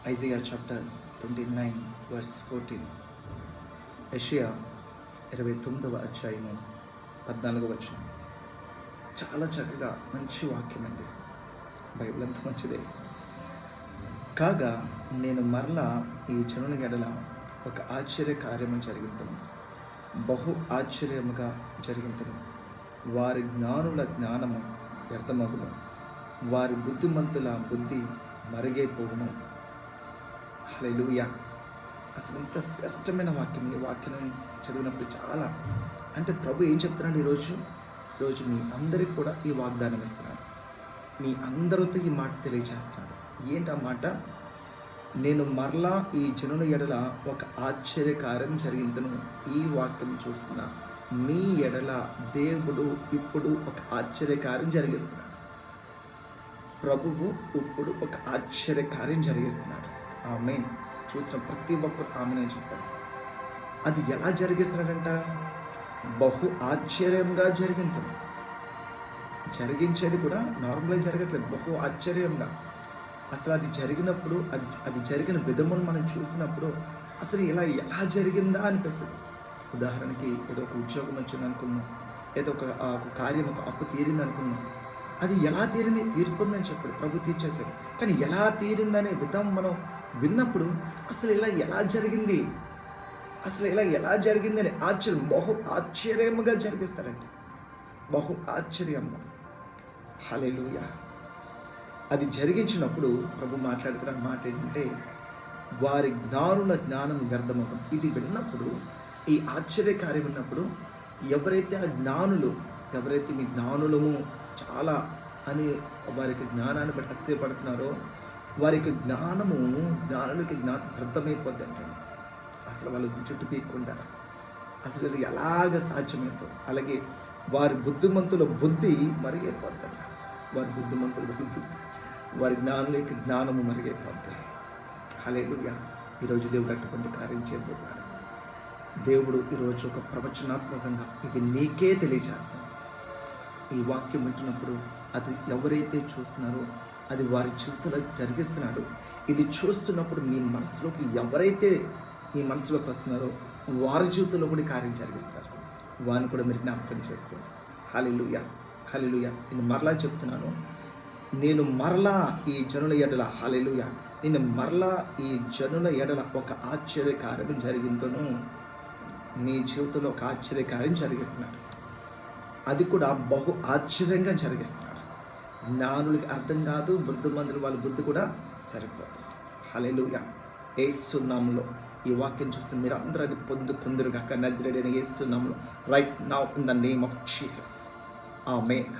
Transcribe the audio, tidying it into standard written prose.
Isaiah chapter 29 verse 14. యెషయా 29వ అధ్యాయము 14వ వచనం. చాలా చక్కగా మంచి వాక్యం అండి. బైబిల్ అంతా మంచిదే. కాగా నేను మరలా ఈ జనుల ఎడల ఒక ఆశ్చర్య కార్యము జరిగింతును, బహు ఆశ్చర్యముగా జరిగింతును. వారి జ్ఞానుల జ్ఞానము వ్యర్థమగును, వారి బుద్ధిమంతుల బుద్ధి మరుగైపోవును. హల్లెలూయా. అసలు ఇంత శ్రేష్టమైన వాక్యం. ఈ వాక్యం చదివినప్పుడు చాలా అంటే ప్రభు ఏం చెప్తున్నాడు ఈరోజు మీ అందరికీ కూడా ఈ వాగ్దానం ఇస్తున్నాడు. మీ అందరితో ఈ మాట తెలియజేస్తున్నాడు. ఏంటి ఆ మాట? నేను మరలా ఈ జనుల ఎడల ఒక ఆశ్చర్యకార్యం జరిగింతును. ఈ వాక్యం చూస్తున్నా మీ ఎడల దేవుడు ఇప్పుడు ఒక ఆశ్చర్యకార్యం జరిగిస్తున్నాడు. ప్రభువు ఇప్పుడు ఒక ఆశ్చర్యకార్యం జరిగిస్తున్నాడు. ఆమేన్. చూసిన ప్రతి ఒక్కరు ఆమెనే చెప్పాడు. అది ఎలా జరిగిస్తున్నాడంట? బహు ఆశ్చర్యంగా జరిగించేది కూడా నార్మల్గా జరగట్లేదు, బహు ఆశ్చర్యంగా. అసలు అది జరిగినప్పుడు అది జరిగిన విధమును మనం చూసినప్పుడు అసలు ఎలా జరిగిందా అనిపిస్తుంది. ఉదాహరణకి ఏదో ఒక ఉద్యోగం వచ్చింది అనుకుందాం, ఏదో ఒక కార్యం, ఒక అప్పు తీరింది అనుకుందాం. అది ఎలా తీరింది? తీర్పుందని చెప్పాడు, ప్రభు తీర్చేశాడు. కానీ ఎలా తీరిందనే విధం మనం విన్నప్పుడు అసలు ఎలా జరిగింది, అసలు ఎలా జరిగిందని ఆశ్చర్యం, బహు ఆశ్చర్యముగా జరిగిస్తారండి. బహు ఆశ్చర్యంగా. హల్లెలూయా. అది జరిగించినప్పుడు ప్రభు మాట్లాడుతున్న మాట ఏంటంటే, వారి జ్ఞానుల జ్ఞానం వ్యర్థమగు. ఇది విన్నప్పుడు, ఈ ఆశ్చర్యకార్యం విన్నప్పుడు ఎవరైతే ఆ జ్ఞానులు, ఎవరైతే మీ జ్ఞానులము చాలా అని వారికి జ్ఞానాన్ని బట్టి అతిశయపడుతున్నారో వారికి జ్ఞానులకి జ్ఞానం వ్యర్థమైపోద్ది అంటండి. అసలు వాళ్ళు చుట్టూ పీక్కుంటారు. అసలు ఇది ఎలాగ సాధ్యమైందో. అలాగే వారి బుద్ధిమంతుల బుద్ధి మరుగైపోద్దంట. వారి జ్ఞానులకి జ్ఞానము మరుగైపోద్ది. హల్లెలూయా. ఈరోజు దేవుడు అటువంటి కార్యం చేయబోతున్నాడు. దేవుడు ఈరోజు ఒక ప్రవచనాత్మకంగా ఇది నీకే తెలియజేస్తాడు. ఈ వాక్యం వింటున్నప్పుడు అది ఎవరైతే చూస్తున్నారో అది వారి జీవితంలో జరిగిస్తున్నాడు. ఇది చూస్తున్నప్పుడు మీ మనసులోకి ఎవరైతే మీ మనసులోకి వస్తున్నారో వారి జీవితంలో కూడా కార్యం జరిగిస్తున్నారు. వారిని కూడా మీరు జ్ఞాపకం చేసుకోండి. హల్లెలూయా. హల్లెలూయా. నేను మరలా చెప్తున్నాను, నేను మరలా ఈ జనుల ఎడల, హల్లెలూయా, నేను మరలా ఈ జనుల ఎడల ఒక ఆశ్చర్యకార్యం జరిగిందను. మీ జీవితంలో ఒక ఆశ్చర్యకార్యం జరిగిస్తున్నాడు. అది కూడా బహు ఆశ్చర్యంగా జరిగిస్తున్నాడు. జ్ఞానులకి అర్థం కాదు, బుద్ధిమంతులు వాళ్ళ బుద్ధి కూడా సరిపోతుంది. హల్లెలూయా. యేసు నామములో ఈ వాక్యం చూస్తే మీరు అందరూ అది పొందుకుందురుగాక. నజరేయుడైన యేసు నామములో right now in the name of Jesus. Amen.